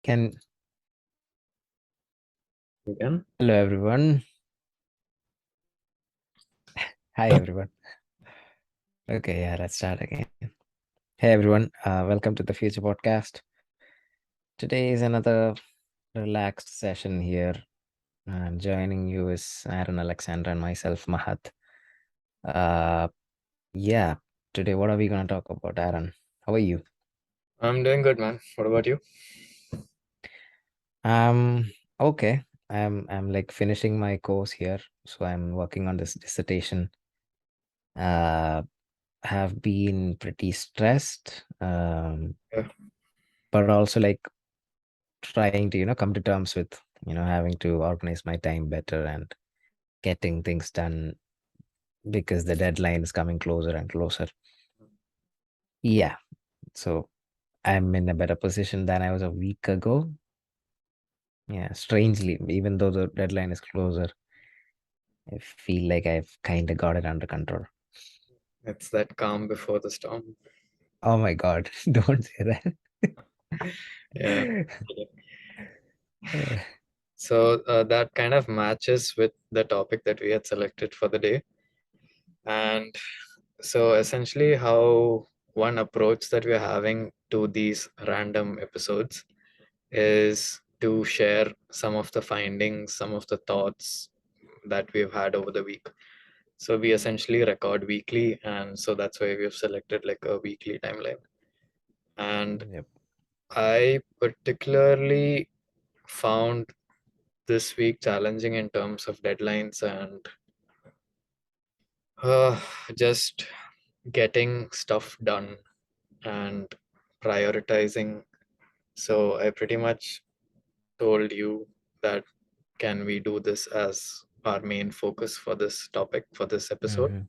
Can Again. Hello everyone. Hi everyone. Okay, yeah, let's start again. Hey everyone, welcome to the Future Podcast. Today is another relaxed session here. And joining you is Aaron, Alexandra, and myself, Mahath. Uh, yeah, today what are we gonna talk about, Aaron? How are you? I'm doing good, man. What about you? Um, okay. I'm like finishing my course here, so I'm working on this dissertation. Uh, have been pretty stressed. Yeah, But also like trying to come to terms with having to organize my time better and getting things done because the deadline is coming closer and closer. Yeah, so I'm in a better position than I was a week ago. Yeah, strangely, even though the deadline is closer, I feel like I've kind of got it under control. it's that calm before the storm. Oh my God, don't say Yeah. that. So that kind of matches with the topic that we had selected for the day. And so essentially, how one approach that we're having to these random episodes is to share some of the findings, some of the thoughts that we've had over the week. So we essentially record weekly, and so that's why we've selected like a weekly timeline. And Yep. I particularly found this week challenging in terms of deadlines and uh, just getting stuff done and prioritizing. So I pretty much told you that can we do this as our main focus for this topic for this episode? Hmm.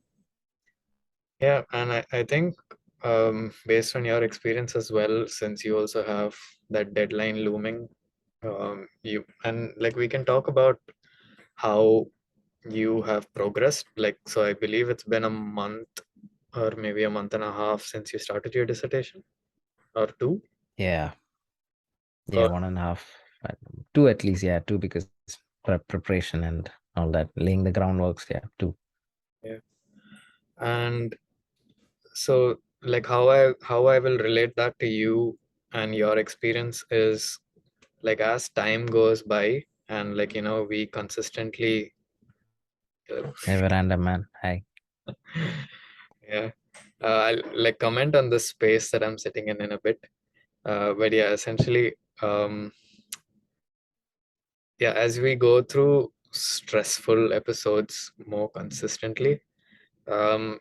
Yeah, and I think based on your experience as well, since you also have that deadline looming, you and like we can talk about how you have progressed. Like, so I believe it's been a month or maybe a month and a half since you started your dissertation, or two. Yeah, yeah, Or 1.5, two at least. Yeah, two because preparation and all that, laying the groundworks. Yeah, two. yeah, and so like how I will relate that to you and your experience is like as time goes by and like we consistently uh, Never random man. Hi. yeah, I'll like comment on the space that I'm sitting in a bit, but yeah, essentially, yeah, as we go through stressful episodes more consistently,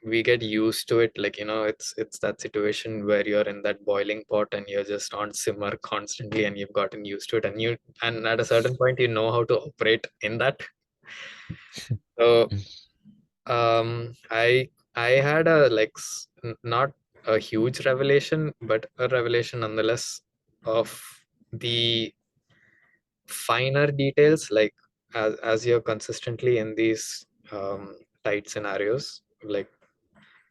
we get used to it. Like it's that situation where you're in that boiling pot and you're just on simmer constantly and you've gotten used to it, and at a certain point you know how to operate in that. So I had a like not a huge revelation, but a revelation nonetheless of the finer details. Like as you're consistently in these tight scenarios, like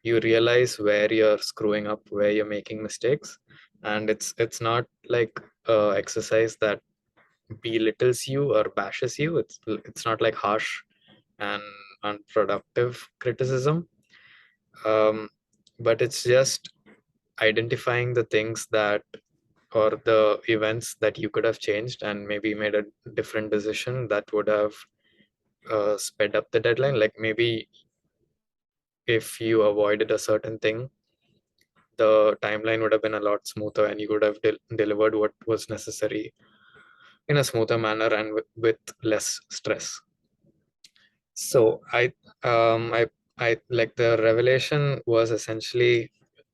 you realize where you're screwing up, where you're making mistakes, and it's not like exercise that belittles you or bashes you. It's not like harsh and unproductive criticism, um, but it's just identifying the things that or the events that you could have changed and maybe made a different decision that would have sped up the deadline. Like maybe if you avoided a certain thing, the timeline would have been a lot smoother and you could have delivered what was necessary in a smoother manner and with less stress. So I like the revelation was essentially,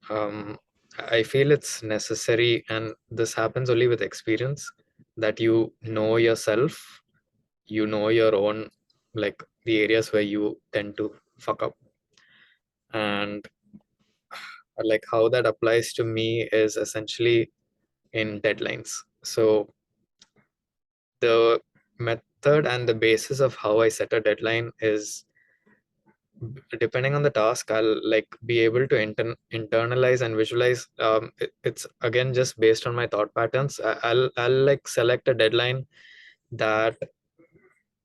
um, I feel it's necessary, and this happens only with experience, that you know yourself, you know your own, like the areas where you tend to fuck up. And like how that applies to me is essentially in deadlines. So the method and the basis of how I set a deadline is depending on the task, I'll like be able to internalize and visualize. It's again just based on my thought patterns. I'll like select a deadline that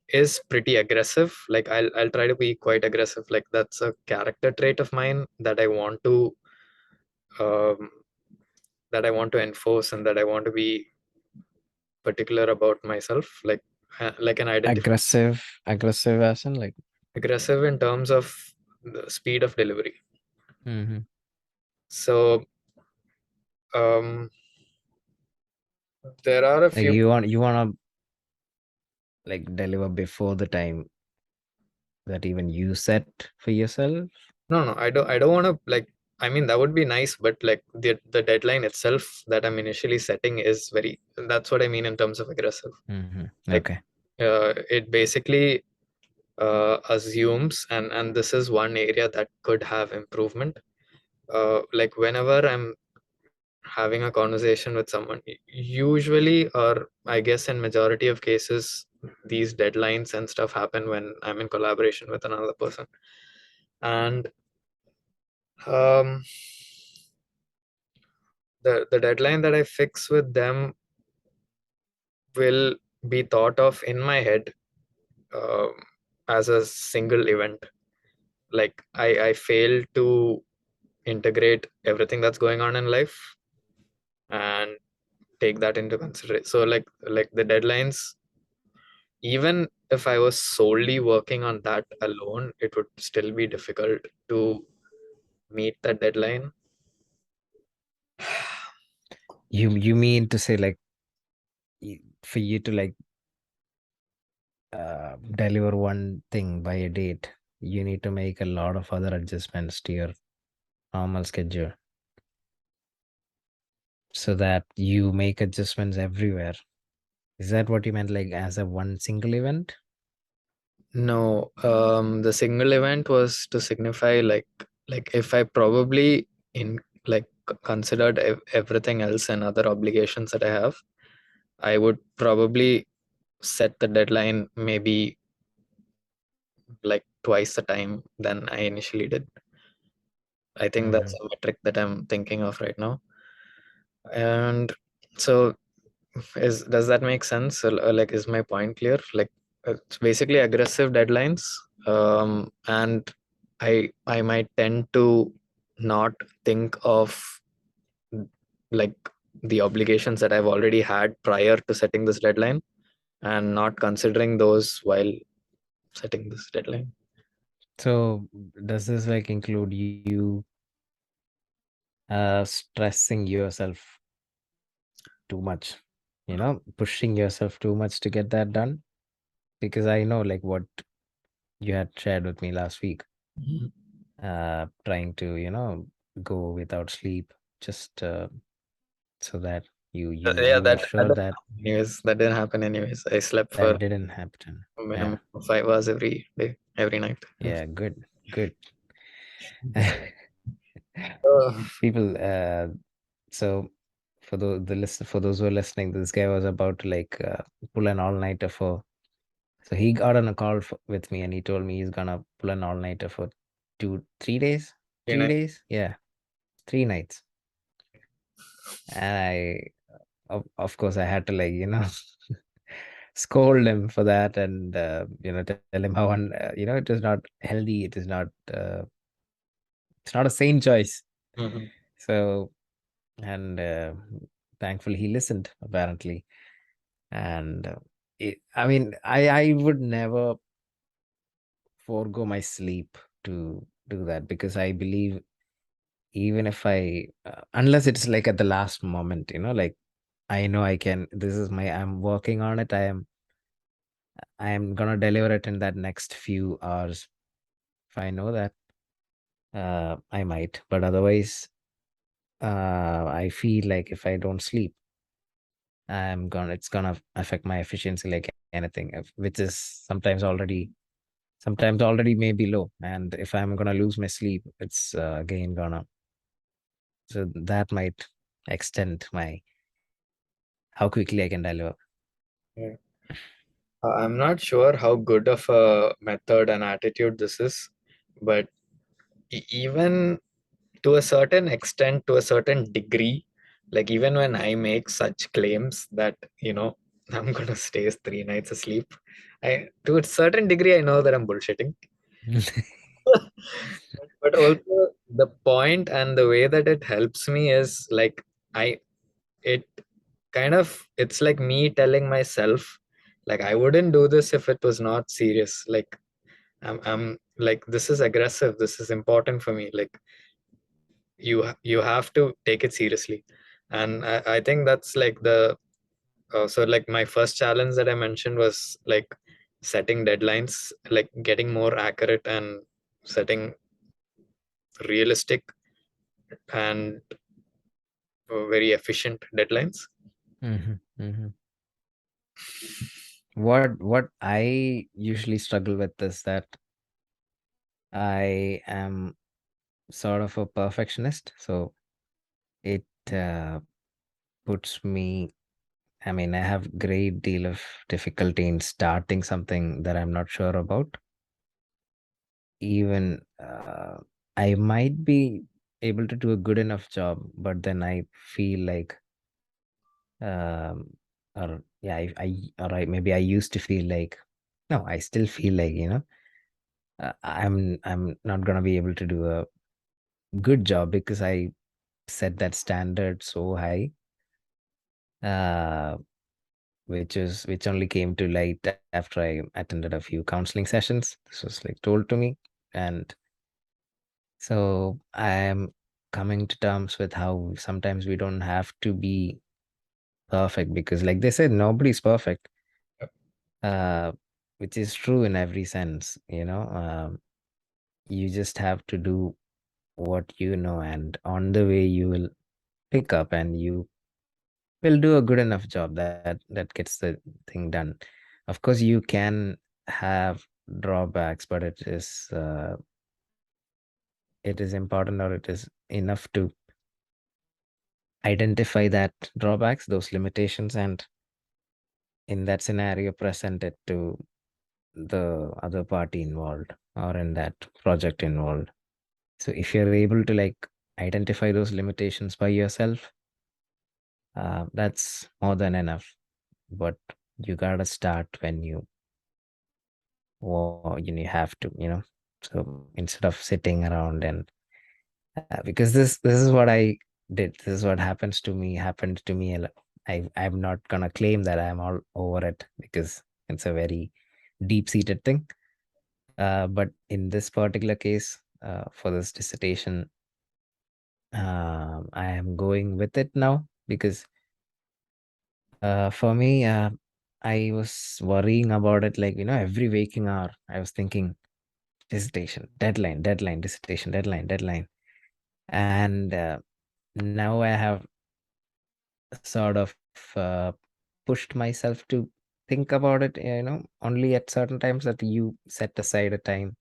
is pretty aggressive. Like I'll try to be quite aggressive. Like that's a character trait of mine that I want to um, enforce, and that I want to be particular about myself. Like an identify Aggressive as in like. aggressive in terms of the speed of delivery. Hmm. So um, there are a Like few. you wanna like deliver before the time that even you set for yourself. No, I don't want to like. I mean, that would be nice, but like the deadline itself that I'm initially setting is very. That's what I mean in terms of aggressive. Like Okay. it basically assumes, and this is one area that could have improvement. Like whenever I'm having a conversation with someone, usually, or I guess in majority of cases, these deadlines and stuff happen when I'm in collaboration with another person. And um, the deadline that I fix with them will be thought of in my head um, as a single event. Like I fail to integrate everything that's going on in life and take that into consideration. So like the deadlines, even if I was solely working on that alone, it would still be difficult to meet that deadline. You mean to say like for you to like deliver one thing by a date, you need to make a lot of other adjustments to your normal schedule so that you make adjustments everywhere. Is that what you meant, like as a one single event? No, the single event was to signify like if I probably in like considered everything else and other obligations that I have, I would probably set the deadline maybe like twice the time than I initially did. I think that's Hmm. a metric that I'm thinking of right now. And so is does that make sense? So, like is my point clear? Like it's basically aggressive deadlines. And I might tend to not think of like the obligations that I've already had prior to setting this deadline, and not considering those while setting this deadline. So does this like include you stressing yourself too much, pushing yourself too much to get that done? Because I know like what you had shared with me last week, Mhm. trying to, go without sleep just so that Yeah, you were that sure didn't that happen anyways. That didn't happen anyways. I slept for that didn't happen. Yeah. 5 hours every day, every night. Yeah, good, good. Uh, People, so for those who are listening, this guy was about to like pull an all-nighter for. So he got on a call with me and he told me he's gonna pull an all-nighter for 3 days, every three night. days, yeah, 3 nights. And of course, I had to like scold him for that and tell him how it is not healthy. It's not a sane choice. Mhm. So and thankfully he listened apparently. And I mean, I would never forego my sleep to do that because I believe even if I unless it's like at the last moment, like I know I can. This is I'm working on it. I am gonna deliver it in that next few hours. If I know that, I might. But otherwise, I feel like if I don't sleep, it's gonna affect my efficiency like anything, which is sometimes already may be low. And if I'm gonna lose my sleep, it's again gonna, so that might extend my how quickly I can deliver. Yeah. I'm not sure how good of a method and attitude this is, but even to a certain extent, to a certain degree, like even when I make such claims that, I'm gonna stay 3 nights asleep, I to a certain degree I know that I'm bullshitting. But also the point and the way that it helps me is like I it kind of it's like me telling myself like I wouldn't do this if it was not serious. Like I'm like this is aggressive. This is important for me. Like you have to take it seriously, and I think that's like the so like my first challenge that I mentioned was like setting deadlines, like getting more accurate and setting realistic and very efficient deadlines. Mhm, mhm. What I usually struggle with is that I am sort of a perfectionist, so it puts me. I mean, I have great deal of difficulty in starting something that I'm not sure about. Even I might be able to do a good enough job, but then I feel like, um, or yeah, maybe I used to feel like, no, I still feel like, I'm not gonna be able to do a good job because I set that standard so high, uh, which only came to light after I attended a few counseling sessions. This was like told to me, and so I am coming to terms with how sometimes we don't have to be perfect because, like they said, nobody's perfect, uh, which is true in every sense. You just have to do what you know, and on the way, you will pick up and you will do a good enough job that gets the thing done. Of course, you can have drawbacks, but it is important, or it is enough to identify that drawbacks, those limitations, and in that scenario, present it to the other party involved or in that project involved. So if you're able to like identify those limitations by yourself, that's more than enough. But you gotta start when you have to, So instead of sitting around and because this is what I did. This is what happened to me. I'm not gonna claim that I'm all over it because it's a very deep-seated thing. But in this particular case, for this dissertation, I am going with it now because for me, I was worrying about it like, every waking hour, I was thinking dissertation, deadline, deadline, dissertation, deadline, deadline. And now I have sort of uh, pushed myself to think about it, only at certain times that you set aside a time.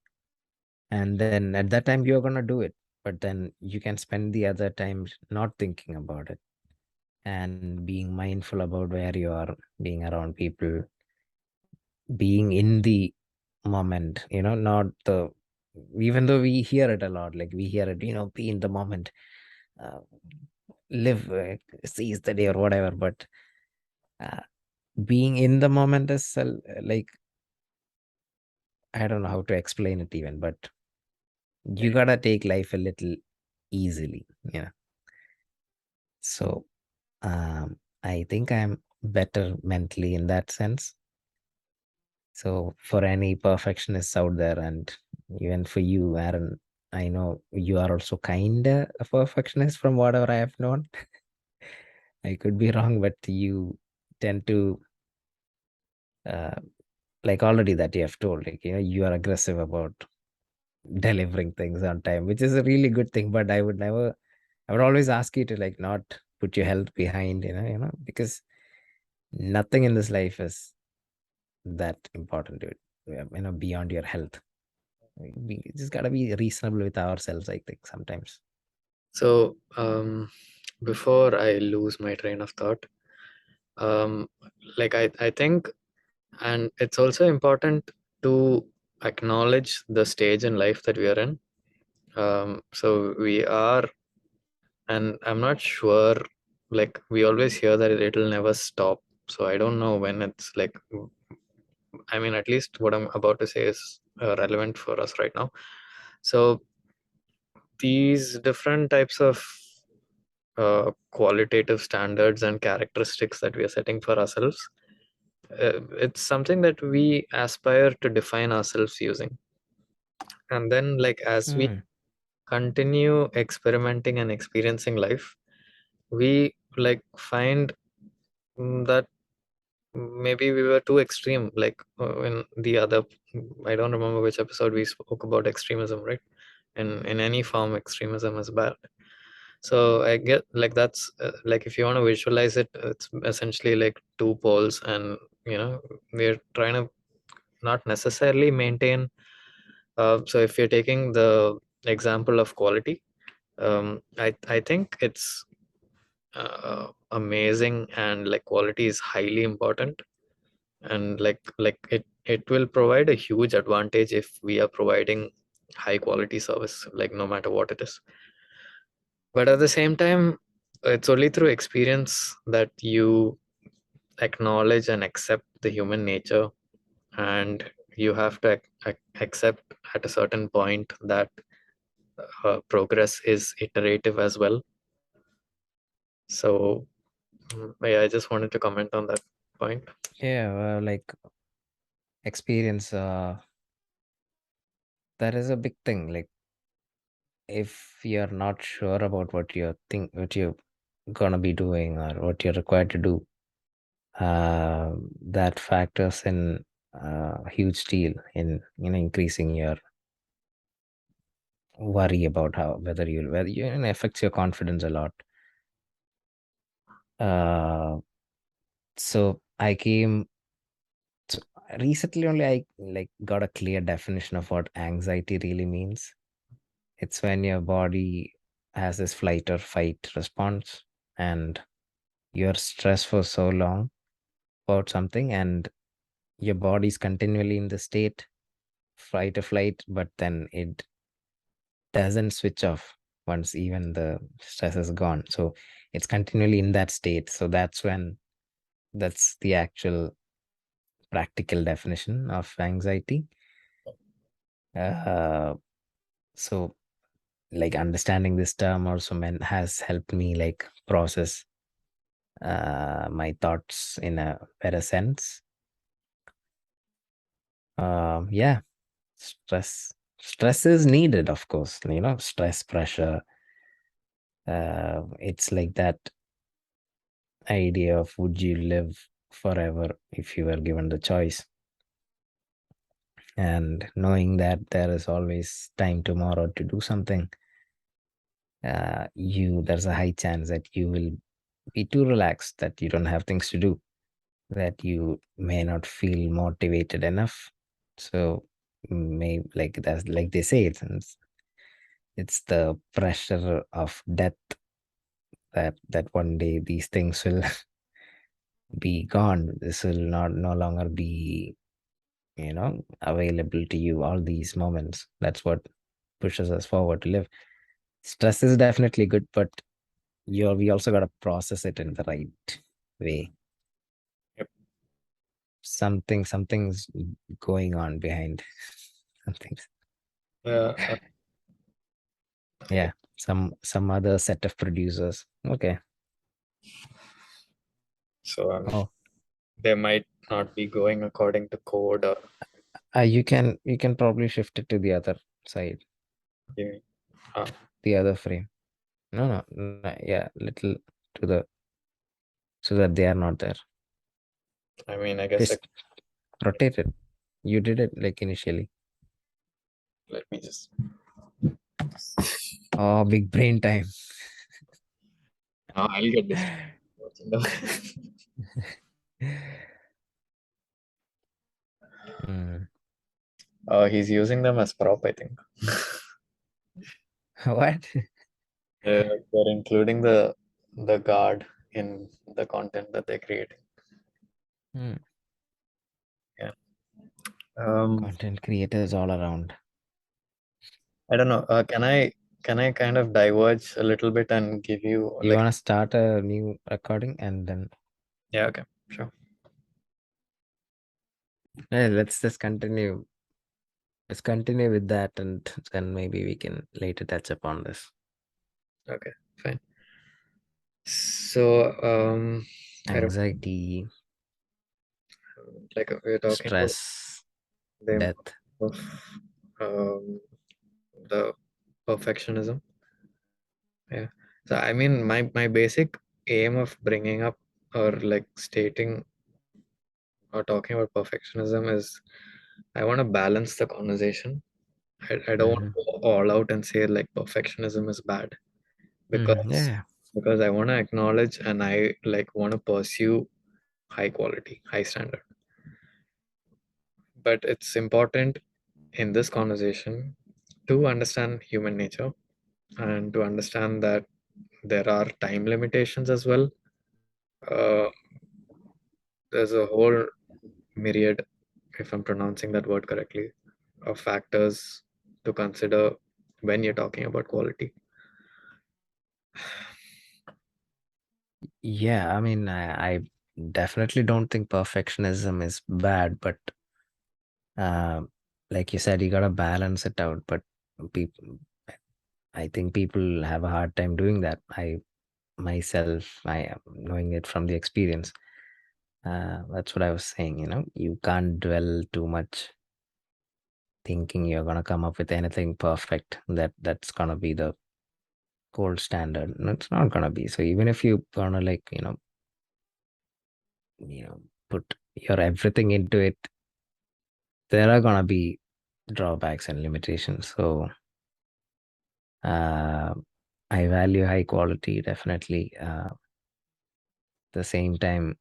And then at that time, you're going to do it. But then you can spend the other times not thinking about it and being mindful about where you are, being around people, being in the moment, not the, even though we hear it a lot, like we hear it, be in the moment, uh, live, seize the day or whatever. But uh, being in the moment is like, I don't know how to explain it even, but you gotta take life a little easily, you know. So I think I'm better mentally in that sense. So for any perfectionists out there, and even for you, Aaron, I know you are also kinda a perfectionist from whatever I have known. I could be wrong, but you tend to uh, like already that you have told, like you are aggressive about delivering things on time, which is a really good thing. But I would always ask you to like not put your health behind, because nothing in this life is that important, dude. Beyond your health. We just gotta be reasonable with ourselves, I think, sometimes. So, before I lose my train of thought, um, like I think, and it's also important to acknowledge the stage in life that we are in. So we are, and I'm not sure, like we always hear that it'll never stop. So I don't know when it's like, I mean, at least what I'm about to say is relevant for us right now. So these different types of qualitative standards and characteristics that we are setting for ourselves, it's something that we aspire to define ourselves using. And then, like, as we Hmm. continue experimenting and experiencing life, we like find that maybe we were too extreme, like in the other, I don't remember which episode we spoke about extremism, right? In any form, extremism is bad. So I get like that's like if you want to visualize it, it's essentially like two poles, and we're trying to not necessarily maintain. So if you're taking the example of quality, I think it's amazing, and like quality is highly important, and it will provide a huge advantage if we are providing high quality service, like no matter what it is. But at the same time, it's only through experience that you acknowledge and accept the human nature, and you have to accept at a certain point that progress is iterative as well. So yeah, I just wanted to comment on that point. Yeah, like experience, that is a big thing. Like if you're not sure about what you're gonna be doing or what you're required to do, that factors in a huge deal in increasing your worry about how whether you it affects your confidence a lot. Uh, so I came so recently only I like got a clear definition of what anxiety really means. It's when your body has this flight or fight response and you're stressed for so long about something and your body's continually in the state fight or flight, but then it doesn't switch off once even the stress is gone. So it's continually in that state. So that's the actual practical definition of anxiety. Uh, so like understanding this term also has helped me like process my thoughts in a better sense. Yeah, stress is needed, of course. Stress, pressure. It's like that idea of would you live forever if you were given the choice, and knowing that there is always time tomorrow to do something. There's a high chance that you will be too relaxed, that you don't have things to do, that you may not feel motivated enough. So may like that's like they say it's the pressure of death, that one day these things will be gone. This will not no longer be available to you, all these moments. That's what pushes us forward to live. Stress is definitely good, but we also got to process it in the right way. Yep. Something's going on behind. Something's Yeah. Yeah, some other set of producers. Okay. So Oh, they might not be going according to code, or you can probably shift it to the other side, maybe, uh, the other frame. No, no, no, yeah, little to the so that they are not there. I mean, I guess Just rotate it. You did it like initially. let me just. Oh, big brain time. Now I'll get this. Hmm. He's using them as prop, I think. What? They're including the guard in the content that they're creating. Hmm. Yeah. Content creators all around. I don't know. Can I kind of diverge a little bit and give you You like, want to start a new recording and then yeah, okay, sure. let's just continue. Let's continue with that, and then maybe we can later touch upon this. Okay, fine. So, I remember, Anxiety, like we're talking about stress, the death. importance of um, the perfectionism. Yeah. So I mean, my basic aim of bringing up or like stating or talking about perfectionism is I want to balance the conversation. I don't want Mm-hmm. to go all out and say like perfectionism is bad Mm-hmm. because Yeah. because I want to acknowledge and I like want to pursue high quality, high standard. But it's important in this conversation to understand human nature and to understand that there are time limitations as well. Uh, there's a whole myriad, if I'm pronouncing that word correctly, of factors to consider when you're talking about quality. Yeah. I mean, I definitely don't think perfectionism is bad, but uh, like you said, you gotta balance it out. But people, I think people have a hard time doing that. I myself, I am knowing it from the experience. That's what I was saying. You can't dwell too much thinking you're gonna come up with anything perfect. That's gonna be the gold standard. No, it's not gonna be. So even if you gonna like you know put your everything into it, there are gonna be drawbacks and limitations. So uh, I value high quality definitely. The same time,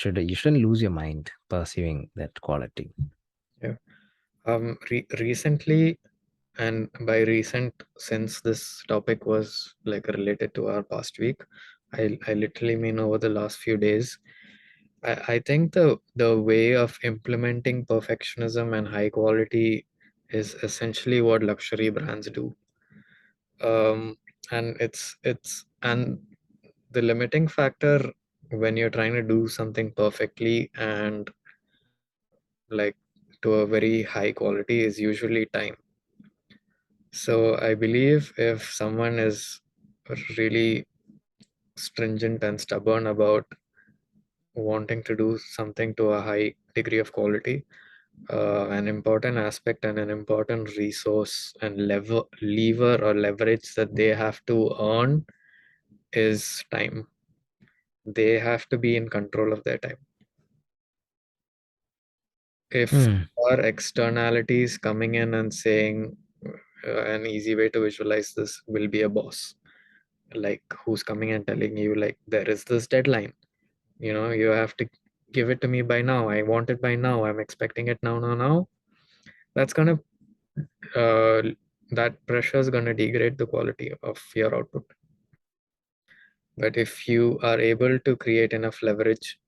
you shouldn't lose your mind pursuing that quality. Yeah. Recently, and by recent, since this topic was like related to our past week, I literally mean over the last few days. I think the way of implementing perfectionism and high quality is essentially what luxury brands do. Um, and it's and the limiting factor when you're trying to do something perfectly and like to a very high quality is usually time. So I believe if someone is really stringent and stubborn about wanting to do something to a high degree of quality, an important aspect and an important resource and lever or leverage that they have to earn is time. They have to be in control of their time. If Hmm. there are externalities coming in and saying, an easy way to visualize this will be a boss, like who's coming and telling you like there is this deadline, you have to give it to me by now, I want it by now, I'm expecting it now. That's gonna uh, that pressure is gonna degrade the quality of your output. But if you are able to create enough leverage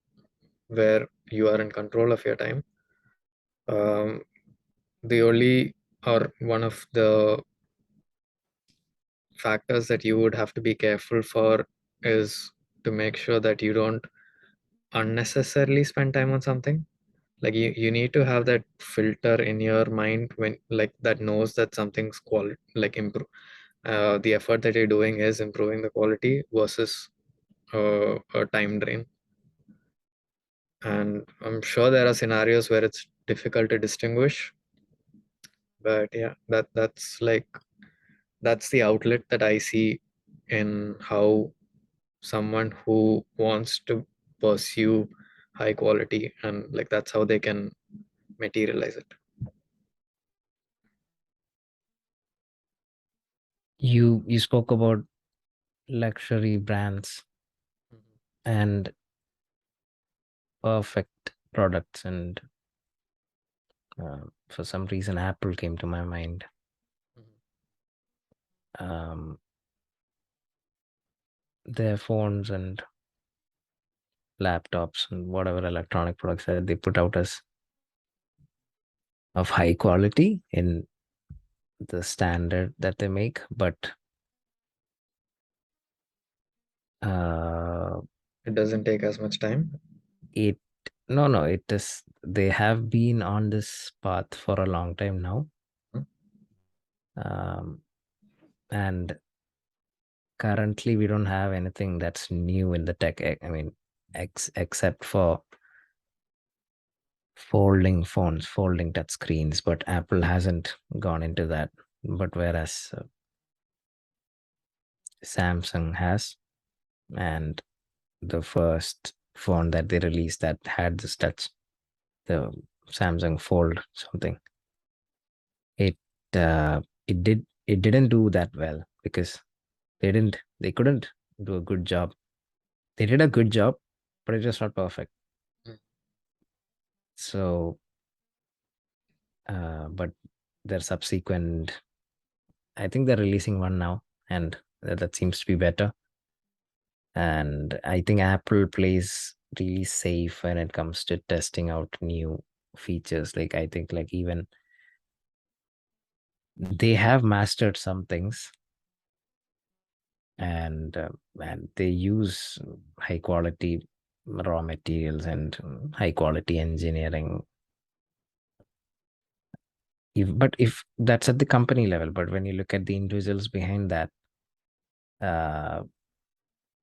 where you are in control of your time, um, the only or one of the factors that you would have to be careful for is to make sure that you don't unnecessarily spend time on something. Like you need to have that filter in your mind when like that knows that something's quality like improve the effort that you're doing is improving the quality versus a time drain. And I'm sure there are scenarios where it's difficult to distinguish, but yeah, that's the outlet that I see in how someone who wants to pursue high quality and like that's how they can materialize it. You spoke about luxury brands and perfect products, and for some reason Apple came to my mind. um, their phones and laptops and whatever electronic products that they put out as of high quality in the standard that they make, but uh, It doesn't take as much time. it no, it is, they have been on this path for a long time now. Hmm. um, and currently we don't have anything that's new in the tech. I mean, except for folding phones, folding touch screens, but Apple hasn't gone into that. But whereas Samsung has, and the first phone that they released that had this touch, the Samsung Fold something, it it didn't do that well because they couldn't do a good job. They did a good job, but it was not perfect. Mm. But their subsequent, I think they're releasing one now, and that seems to be better. And I think Apple plays really safe when it comes to testing out new features. Like I think like even they have mastered some things, and they use high quality raw materials and high quality engineering. But if that's at the company level, but when you look at the individuals behind that, uh,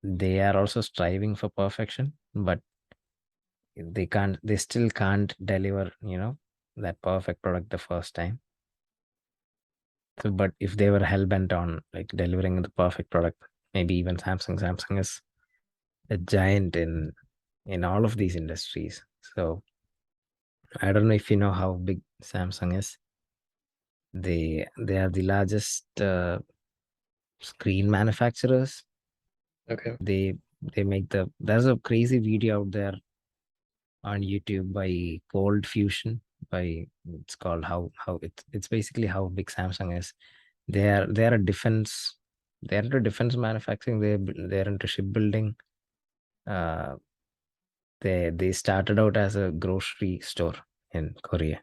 they are also striving for perfection, but they still can't deliver, that perfect product the first time. So, but if they were hell bent on like delivering the perfect product, maybe even Samsung is a giant in all of these industries. So I don't know if you know how big Samsung is. They are the largest screen manufacturers. Okay. They make there's a crazy video out there on YouTube by Cold Fusion. By It's called how it's basically how big Samsung is. They are a defense. They're into defense manufacturing. They're into shipbuilding. Uh, they started out as a grocery store in Korea.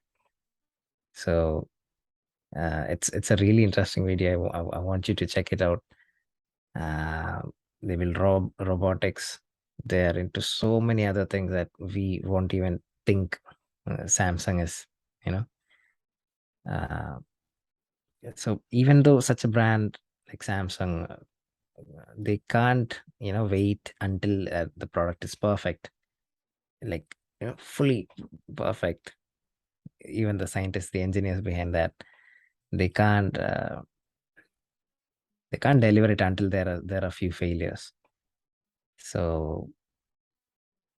So it's a really interesting video. I want you to check it out. Uh, they will robotics. They're into so many other things that we won't even think Samsung is. You know. Uh, so even though such a brand like Samsung, they can't wait until the product is perfect, like fully perfect. Even the scientists, the engineers behind that, they can't uh, they can't deliver it until there are a few failures. So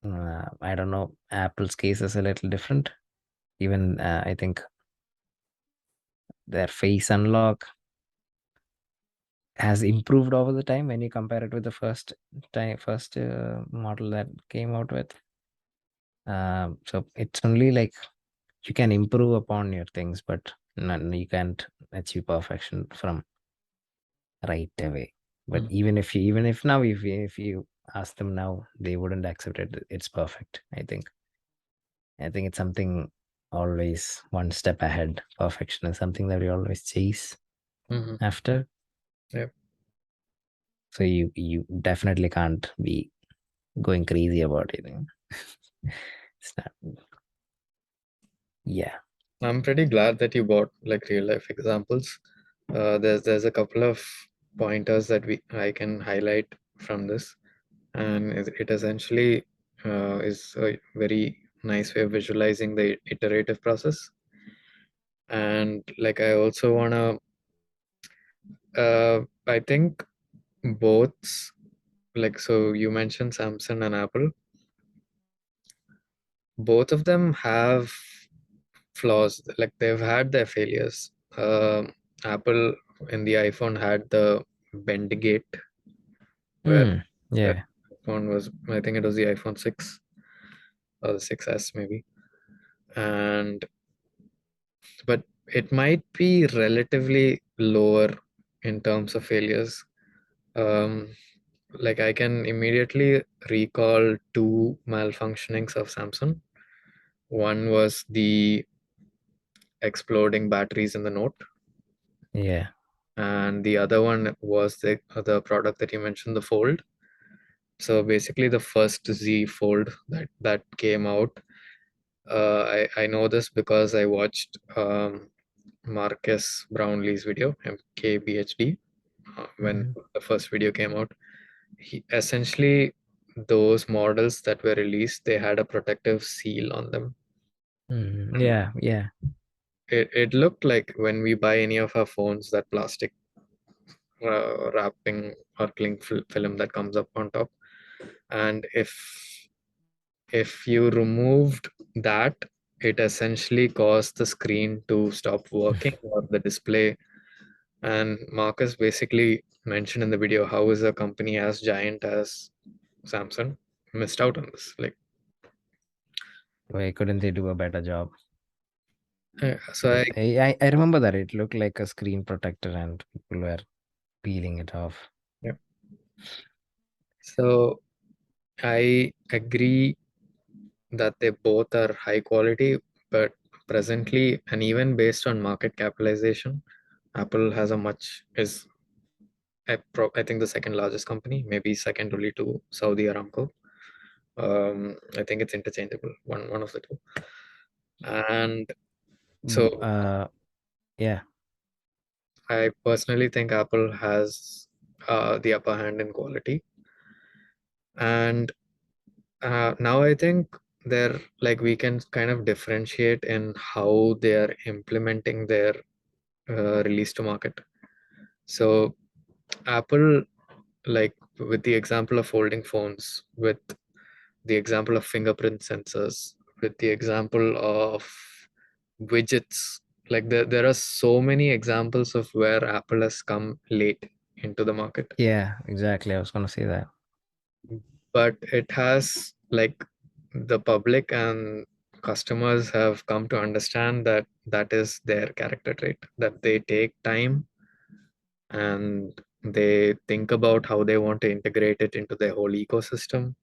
I don't know, Apple's case is a little different. Even I think their face unlock has improved over the time when you compare it with the first model that came out with. So it's only like you can improve upon your things, but you can't achieve perfection from right away. But Mm. even if now if you ask them now, they wouldn't accept it. It's perfect. I think it's something always one step ahead. Perfection is something that we always chase Mm-hmm. after. Yep. So you definitely can't be going crazy about it. It's not, yeah. I'm pretty glad that you brought like real life examples. There's a couple of pointers that we I can highlight from this, and it essentially is a very nice way of visualizing the iterative process. And like I also wanna, I think both, like so you mentioned Samsung and Apple, both of them have flaws. Like they've had their failures. Apple in the iPhone had the bend gate where Mm, the yeah. iPhone was, I think it was the iPhone 6 or the 6S maybe. And but it might be relatively lower in terms of failures. Um, like I can immediately recall two malfunctionings of Samsung. One was the exploding batteries in the Note. Yeah. And the other one was the product that you mentioned, the Fold. So basically, the first Z Fold that came out, I know this because I watched Marcus Brownlee's video, MKBHD, when Mhm. the first video came out. He essentially, those models that were released, they had a protective seal on them. And Yeah, yeah. it looked like when we buy any of our phones, that plastic wrapping or cling film that comes up on top. And if you removed that, it essentially caused the screen to stop working or the display. And Marcus basically mentioned in the video how is a company as giant as Samsung missed out on this. Like, Why couldn't they do a better job? so Because I remember that it looked like a screen protector and people were peeling it off. yeah. So I agree that they both are high quality, but presently and even based on market capitalization, Apple has a much is I think the second largest company, maybe second only to Saudi Aramco. I think it's interchangeable, one of the two. And so Uh, yeah. I personally think Apple has the upper hand in quality. And now I think they're like we can kind of differentiate in how they are implementing their release to market. So Apple, like with the example of folding phones, with the example of fingerprint sensors, with the example of widgets, like there are so many examples of where Apple has come late into the market. Yeah, exactly. I was gonna say that. But it has like the public and customers have come to understand that that is their character trait, that they take time and they think about how they want to integrate it into their whole ecosystem,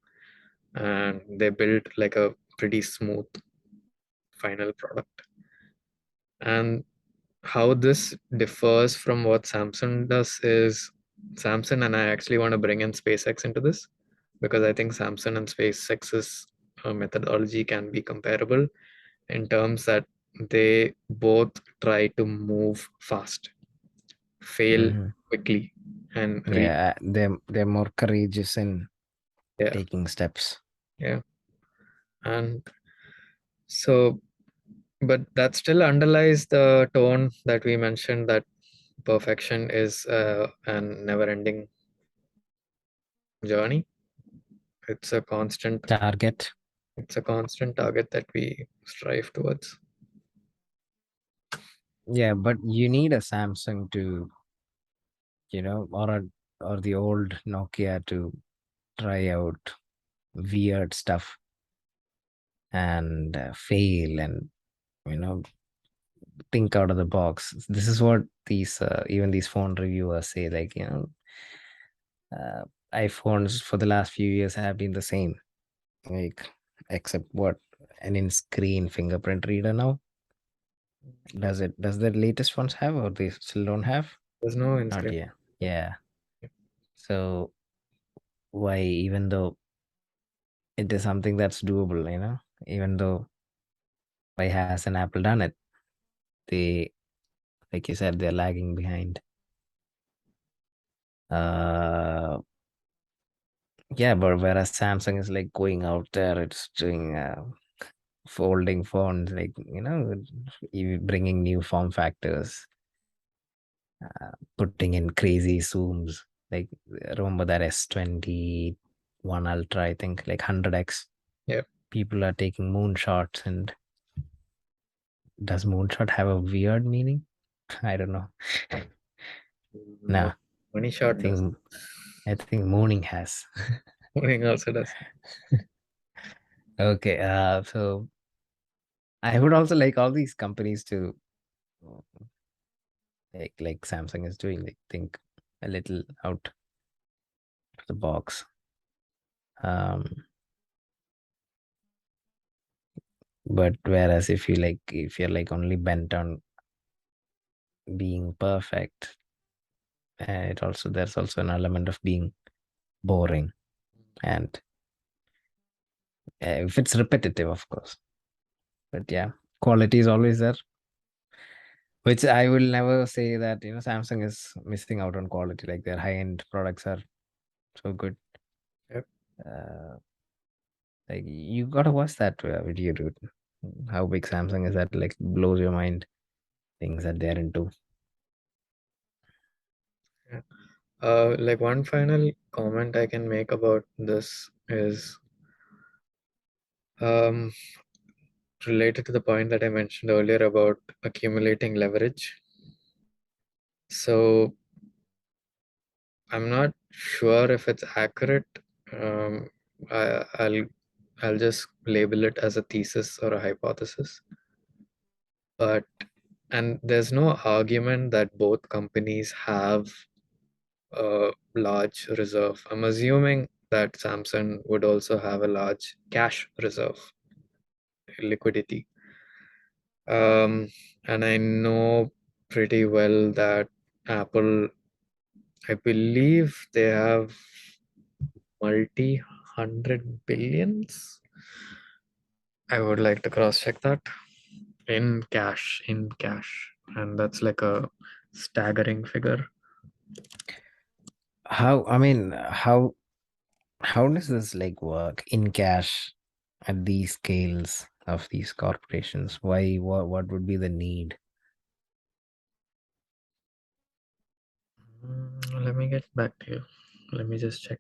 and they build like a pretty smooth final product. And how this differs from what Samsung does is Samsung, and I actually want to bring in SpaceX into this because I think Samsung and SpaceX's methodology can be comparable in terms that they both try to move fast, fail Hmm. quickly, and Yeah, they're more courageous in yeah, taking steps. yeah. And so, but that still underlies the tone that we mentioned, that perfection is an never-ending journey. It's a constant, Target. it's a constant target that we strive towards. Yeah, but you need a Samsung to, or the old Nokia to try out weird stuff and fail and you know think out of the box. This is what these even these phone reviewers say. Like uh, iPhones for the last few years have been the same. Like except what an in-screen fingerprint reader now. Does the latest ones have or they still don't have? There's no Not inscription. yet. Yeah. So why even though it is something that's doable, even though why hasn't Apple done it? They like you said, they're lagging behind. Uh yeah, but whereas Samsung is like going out there, it's doing folding phones, like bringing new form factors, putting in crazy zooms. Like remember that S21 Ultra, I think, like 100x. Yeah. People are taking moonshots, and does moonshot have a weird meaning? I don't know. No, No, money I shot does. think I think mooning has. Moving also does. Okay, so I would also like all these companies to like Samsung is doing, like think a little out of the box. Um, But whereas if you're like only bent on being perfect, there's also an element of being boring, and if it's repetitive, of course. But yeah, quality is always there, which I will never say that Samsung is missing out on quality. Like their high-end products are so good. Yep. Uh, like you gotta watch that video, dude. How big Samsung is, that like blows your mind. Things that they're into. Yeah. Like one final comment I can make about this is um, related to the point that I mentioned earlier about accumulating leverage. So I'm not sure if it's accurate. Um, I'll just label it as a thesis or a hypothesis. But and there's no argument that both companies have a large reserve. I'm assuming that Samsung would also have a large cash reserve, liquidity. Um, and I know pretty well that Apple, I believe they have multi hundred billions. I would like to cross check that in cash, and that's like a staggering figure. How, I mean, how does this like work in cash at these scales of these corporations? Why, what would be the need? Let me get back to you. Let me just check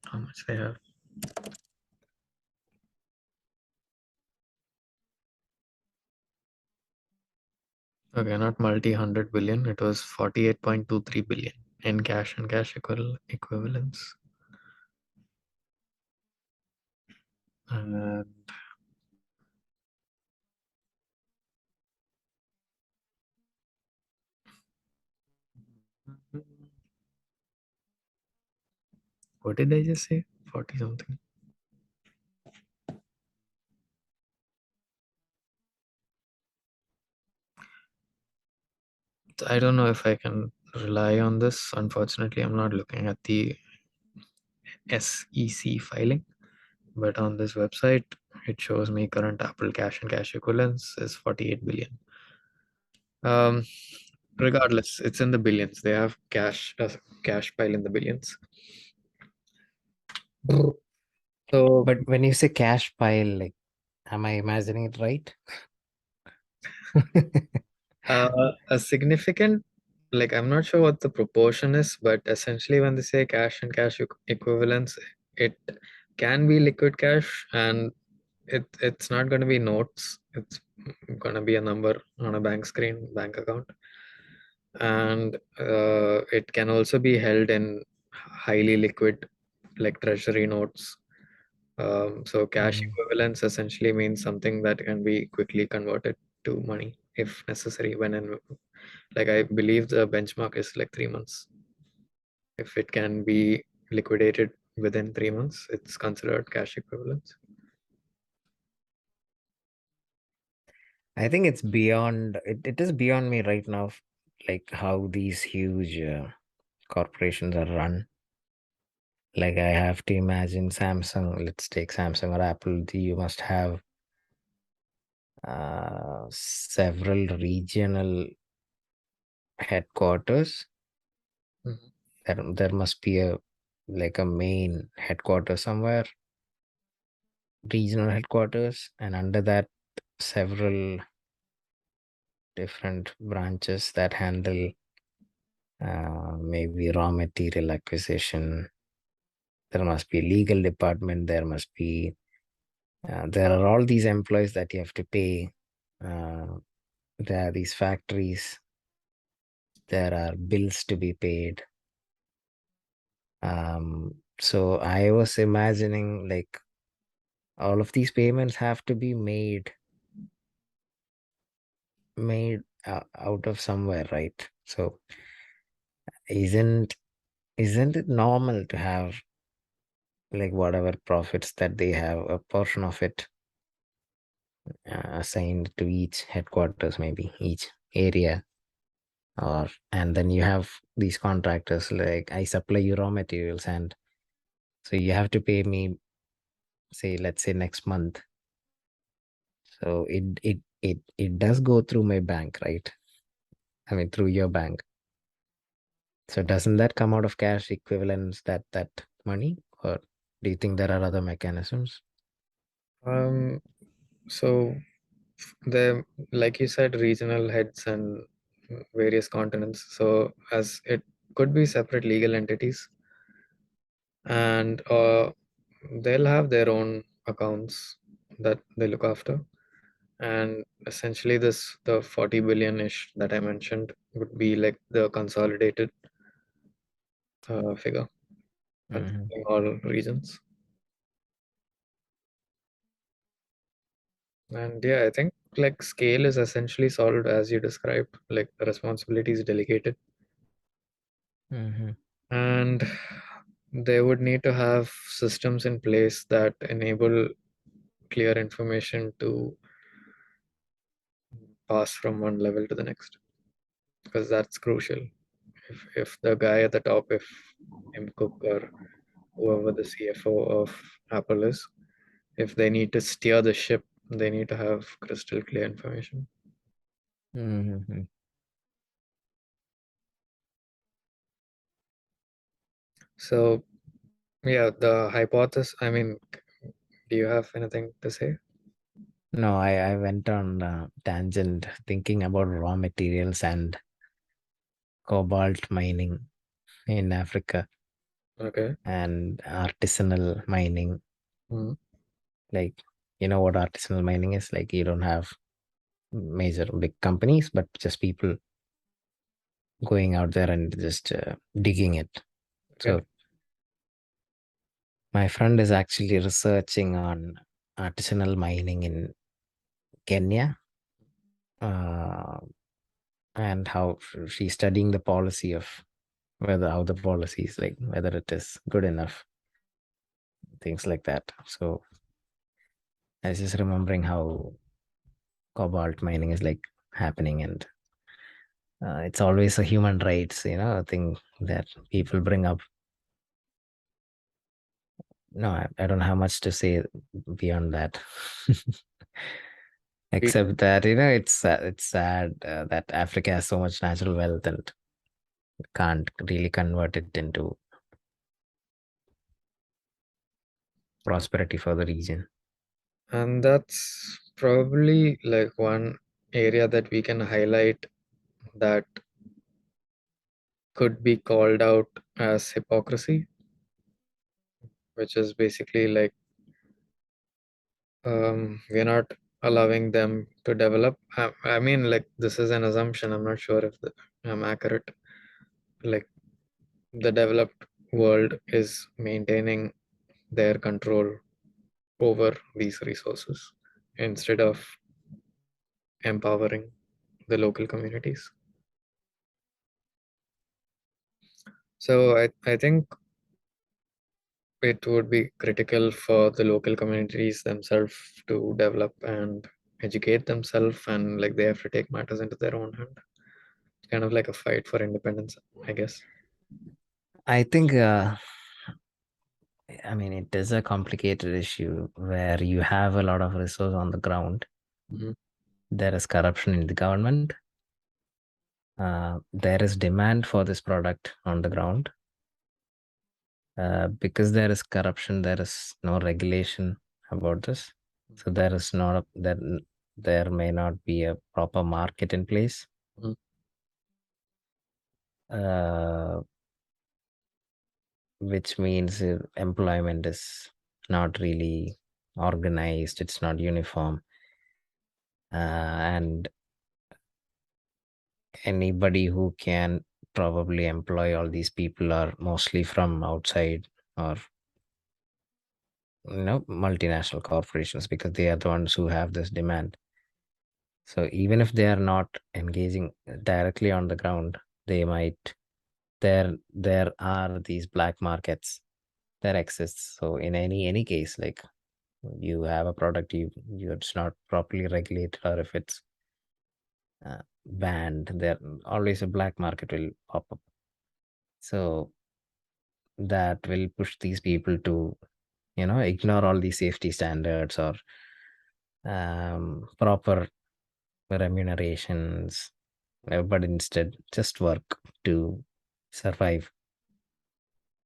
how much they have. Okay, not multi hundred billion. It was 48.23 billion in cash and cash equivalents. And what did I just say? 40 something. I don't know if I can rely on this. Unfortunately, I'm not looking at the SEC filing, but on this website, it shows me current Apple cash and cash equivalents is 48 billion. Um, Regardless, it's in the billions. They have cash pile in the billions. So But when you say cash pile, like, am I imagining it right? a significant, like I'm not sure what the proportion is, but essentially when they say cash and cash equivalents, it can be liquid cash, and it's not going to be notes. It's going to be a number on a bank screen, bank account, and it can also be held in highly liquid, like treasury notes. So cash Mhm. equivalents essentially means something that can be quickly converted to money if necessary. Like I believe the benchmark is like 3 months. If it can be liquidated within 3 months, it's considered cash equivalents. I think it's beyond it is beyond me right now, like how these huge corporations are run. Like I have to imagine Samsung, let's take Samsung or Apple, you must have several regional headquarters. Mhm. There must be a like a main headquarters somewhere, regional headquarters, and under that several different branches that handle maybe raw material acquisition. There must be a legal department. There are all these employees that you have to pay. Uh, there are these factories. There are bills to be paid. So I was imagining like all of these payments have to be made out of somewhere, right? So isn't isn't it normal to have like whatever profits that they have, a portion of it assigned to each headquarters, maybe each area, and then you have these contractors, like I supply you raw materials, and so you have to pay me, say, let's say next month. So it does go through my bank, right? I mean, through your bank. So doesn't that come out of cash equivalents, that money, or do you think there are other mechanisms? Um, so the like you said, regional heads and various continents. So as it could be separate legal entities, and they'll have their own accounts that they look after. And essentially, the 40 billion ish that I mentioned would be like the consolidated figure Hmm. considering all regions. And yeah, I think like scale is essentially solved as you described, like the responsibility is delegated. Hmm. And they would need to have systems in place that enable clear information to pass from one level to the next, because that's crucial. If the guy at the top, if Tim Cook or whoever the CFO of Apple is, if they need to steer the ship, they need to have crystal clear information. Hmm. So yeah, the hypothesis, I mean, do you have anything to say? No, I went on a tangent thinking about raw materials and cobalt mining in Africa Okay. and artisanal mining. Mhm. Like, you know what artisanal mining is? Like, you don't have major big companies, but just people going out there and just digging it. Okay. So, my friend is actually researching on artisanal mining in Kenya, uh, and how she's studying the policy of whether how the policy is, like whether it is good enough, things like that. So I was just remembering how cobalt mining is like happening, and it's always a human rights, thing that people bring up. No, I don't have much to say beyond that. We- Except that it's sad that Africa has so much natural wealth and can't really convert it into prosperity for the region. And that's probably like one area that we can highlight that could be called out as hypocrisy, which is basically like we're not allowing them to develop. I mean, like this is an assumption. I'm not sure if I'm accurate. Like the developed world is maintaining their control over these resources instead of empowering the local communities. So I think it would be critical for the local communities themselves to develop and educate themselves, and like they have to take matters into their own hand. It's kind of like a fight for independence, I guess. I think, I mean, it is a complicated issue where you have a lot of resource on the ground. Mhm. There is corruption in the government. There is demand for this product on the ground. Because there is corruption, there is no regulation about this. So there is not there may not be a proper market in place. Mhm. Uh, which means employment is not really organized, it's not uniform, and anybody who can probably employ all these people are mostly from outside, or multinational corporations, because they are the ones who have this demand. So even if they are not engaging directly on the ground, they might there are these black markets that exists. So in any case, like You have a product, it's not properly regulated, or if it's banned, there always a black market will pop up. So that will push these people to ignore all these safety standards or proper remunerations, but instead just work to survive,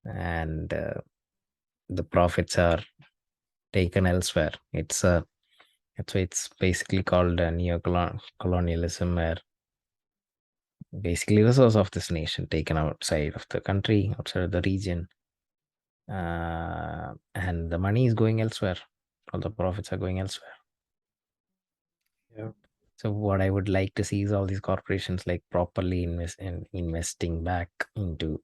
and the profits are taken elsewhere. It's basically called a neo-colonialism, where basically resource of this nation taken outside of the country, outside of the region, and the money is going elsewhere. All the profits are going elsewhere. Yeah. So what I would like to see is all these corporations like properly investing back into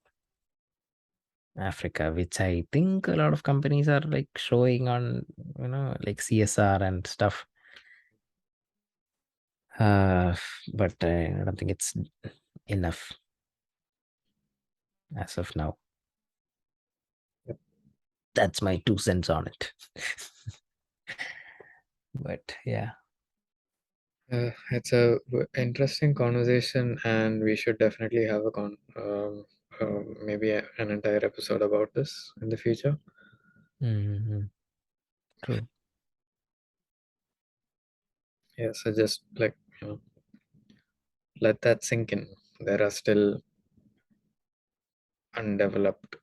Africa, which I think a lot of companies are like showing on, like CSR and stuff. Uh, but I don't think it's enough as of now. Yep. That's my 2 cents on it. But yeah. It's a interesting conversation, and we should definitely have maybe an entire episode about this in the future. Mhm. True. Yeah, so just like let that sink in. There are still underdeveloped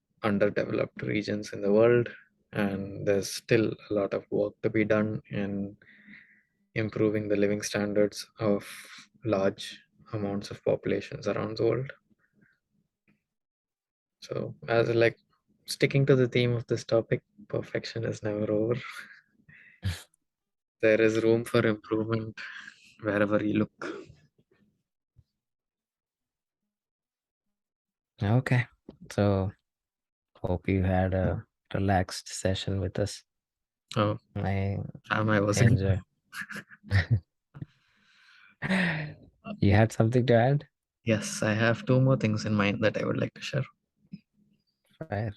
regions in the world, and there's still a lot of work to be done in improving the living standards of large amounts of populations around the world. So, as like sticking to the theme of this topic, perfection is never over. There is room for improvement wherever you look. Okay. So hope you had a relaxed session with us. Oh, I I wasn't. enjoy. You had something to add? Yes, I have two more things in mind that I would like to share. Fire.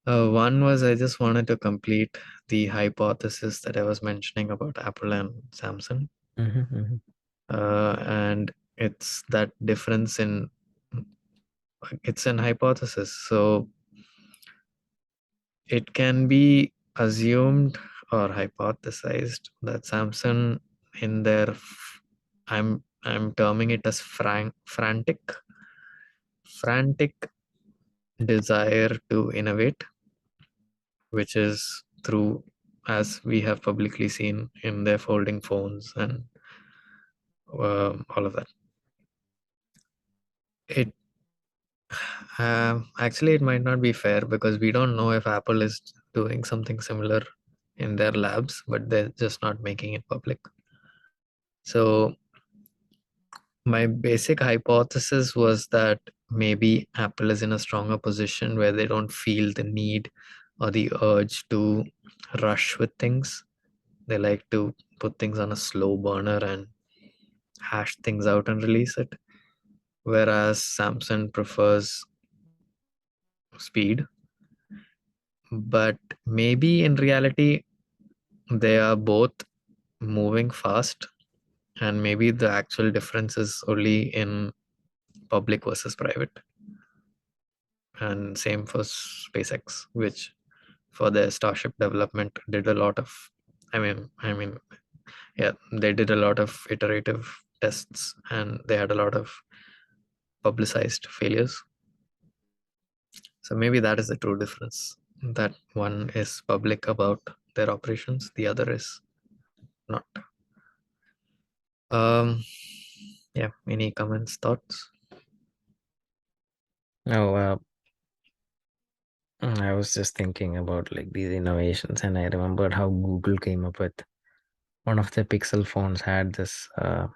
One was I just wanted to complete the hypothesis that I was mentioning about Apple and Samsung. And it's that difference in it's an hypothesis. So it can be assumed or hypothesized that Samsung in their I'm terming it as frantic desire to innovate, which is through, as we have publicly seen in their folding phones and all of that. It actually it might not be fair because we don't know if Apple is doing something similar in their labs, but they're just not making it public. So my basic hypothesis was that maybe Apple is in a stronger position where they don't feel the need or the urge to rush with things. They like to put things on a slow burner and hash things out and release it. Whereas Samsung prefers speed. But maybe in reality, they are both moving fast, and maybe the actual difference is only in public versus private. And same for SpaceX, which for their Starship development did a lot of, yeah, they did a lot of iterative tests and they had a lot of publicized failures. So maybe that is the true difference. That one is public about their operations, the other is not. Um, yeah, any comments, thoughts? Oh, I was just thinking about like these innovations, and I remembered how Google came up with one of the Pixel phones had this. I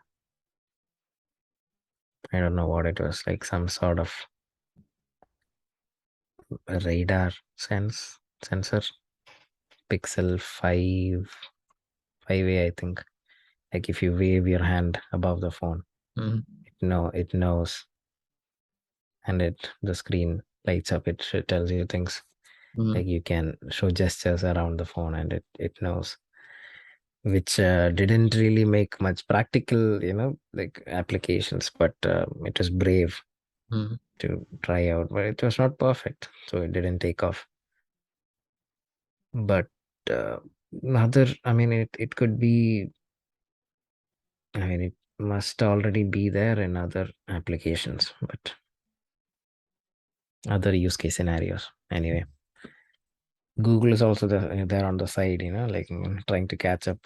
don't know what it was, like some sort of radar sensor. Pixel 5A, I think. Like if you wave your hand above the phone, Mhm. it knows, and the screen lights up. It tells you things. Mm. Like you can show gestures around the phone and it knows, which didn't really make much practical, like applications, but it was brave Mm. to try out, but it was not perfect, so it didn't take off. But other, I mean, it could be, I mean, it must already be there in other applications, but other use case scenarios. Anyway, Google is also there on the side, like trying to catch up.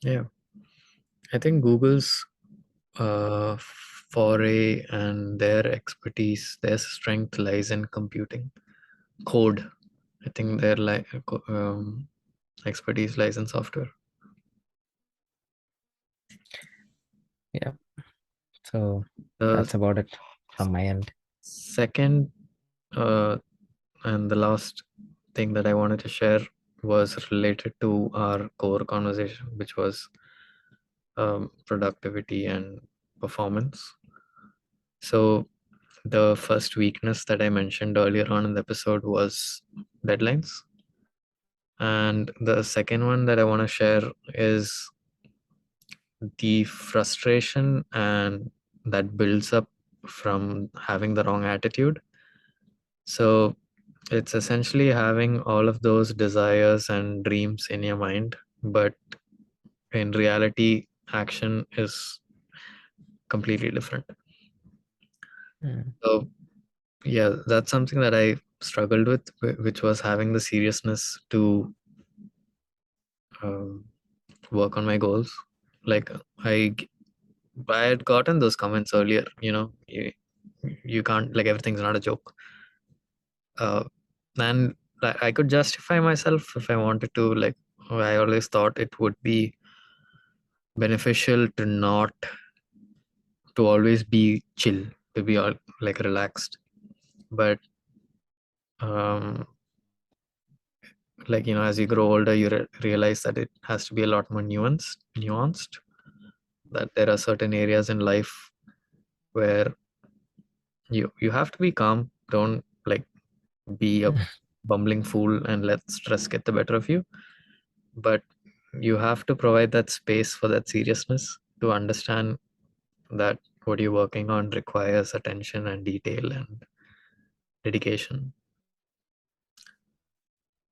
Yeah, I think Google's foray and their expertise, their strength lies in computing code. I think their expertise lies in software. Yeah. So The that's about it from my end. second uh, and the last thing that I wanted to share was related to our core conversation, which was productivity and performance. So, the first weakness that I mentioned earlier on in the episode was deadlines. And the second one that I want to share is the frustration and that builds up from having the wrong attitude. So it's essentially having all of those desires and dreams in your mind, but in reality, action is completely different. Mm. So yeah, that's something that I struggled with, which was having the seriousness to um, work on my goals. Like I had gotten those comments earlier. You can't, like, everything's not a joke. And I could justify myself if I wanted to. Like, I always thought it would be beneficial to not to always be chill, to be all like relaxed. But um, like, as you grow older, you realize that it has to be a lot more nuanced. That there are certain areas in life where you have to be calm. Don't like be a bumbling fool and let stress get the better of you. But you have to provide that space for that seriousness to understand that what you're working on requires attention and detail and dedication.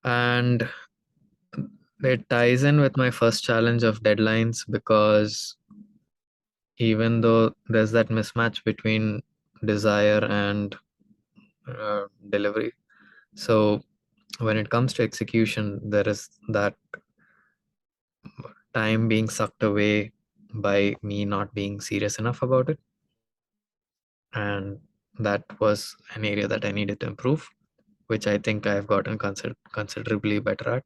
And it ties in with my first challenge of deadlines, because even though there's that mismatch between desire and delivery, so when it comes to execution, there is that time being sucked away by me not being serious enough about it. And that was an area that I needed to improve, which I think I've gotten considerably better at.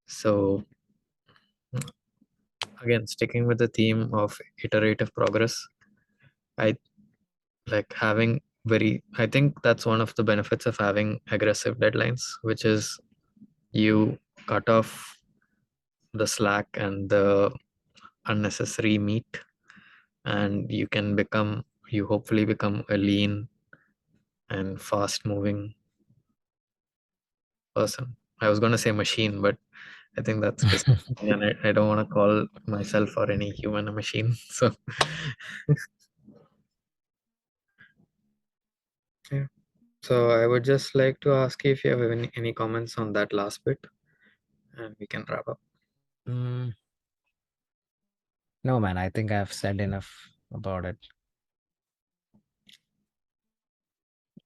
So, again, sticking with the theme of iterative progress, I like having I think that's one of the benefits of having aggressive deadlines, which is you cut off the slack and the unnecessary meat, and you hopefully become a lean and fast moving person. I was going to say machine, but I think that's and I don't want to call myself or any human a machine. So yeah. So I would just like to ask you if you have any comments on that last bit, and we can wrap up. Mm, no, man, I think I've said enough about it.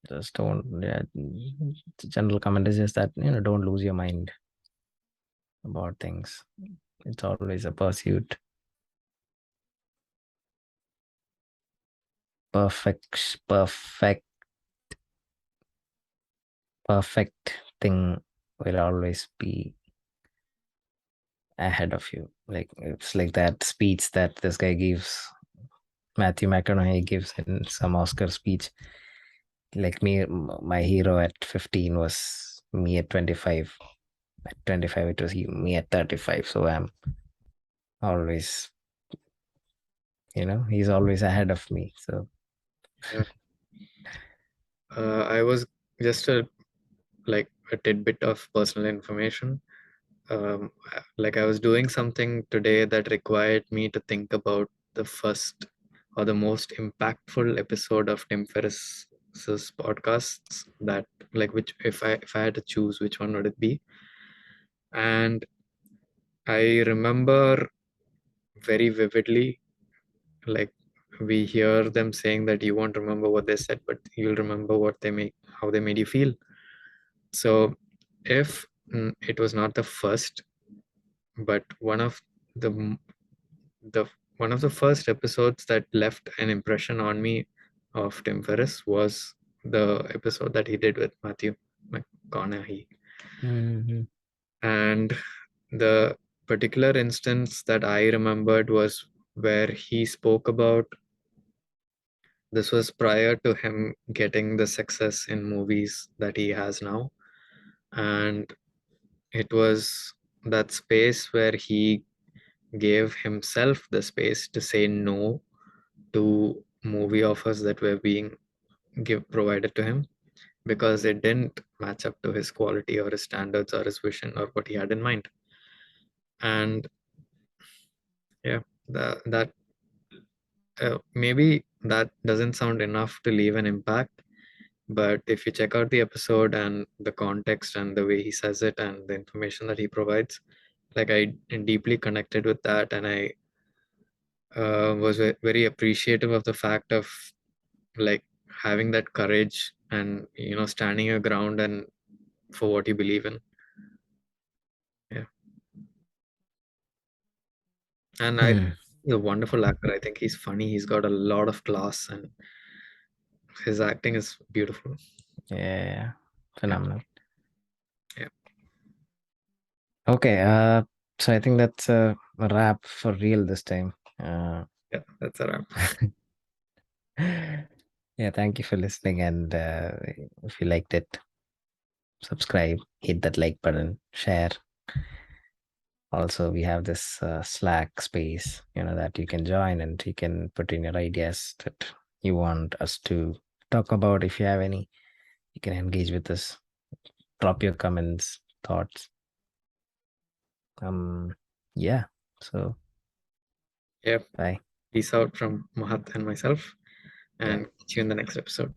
Just don't, yeah, the general comment is just that, don't lose your mind about things. It's always a pursuit. Perfect, perfect thing will always be ahead of you. Like it's like that speech that this guy gives, Matthew McConaughey gives in some Oscar speech. Like me, my hero at 15 was me at 25. At 25, it was me at 35. So I'm always, he's always ahead of me. So Yeah. I was just like a tidbit of personal information. Like I was doing something today that required me to think about the first or the most impactful episode of Tim Ferriss's podcasts, that like which if I had to choose, which one would it be? And I remember very vividly, like we hear them saying that you won't remember what they said, but you'll remember what they make, how they made you feel. So if it was not the first, but the the one of the first episodes that left an impression on me of Tim Ferriss was the episode that he did with Matthew McConaughey. Mm-hmm. And the particular instance that I remembered was where he spoke about, this was prior to him getting the success in movies that he has now. And it was that space where he gave himself the space to say no to movie offers that were being provided to him because it didn't match up to his quality or his standards or his vision or what he had in mind. And yeah, that maybe that doesn't sound enough to leave an impact, but if you check out the episode and the context and the way he says it and the information that he provides, like I deeply connected with that, and I was very appreciative of the fact of like having that courage and standing your ground and for what you believe in. Yeah. And I Hmm. he's a wonderful actor. I think he's funny, he's got a lot of class, and his acting is beautiful. Yeah, Yeah. phenomenal. Yeah. Okay, so I think that's a wrap for real this time. Yeah, that's a wrap. Yeah, thank you for listening. And if you liked it, subscribe, hit that like button, share. Also, we have this Slack space, that you can join and you can put in your ideas that you want us to talk about. If you have any, you can engage with us. Drop your comments, thoughts. Yeah. So, Yeah. bye. Peace out from Mahath and myself, Yeah. and see you in the next episode.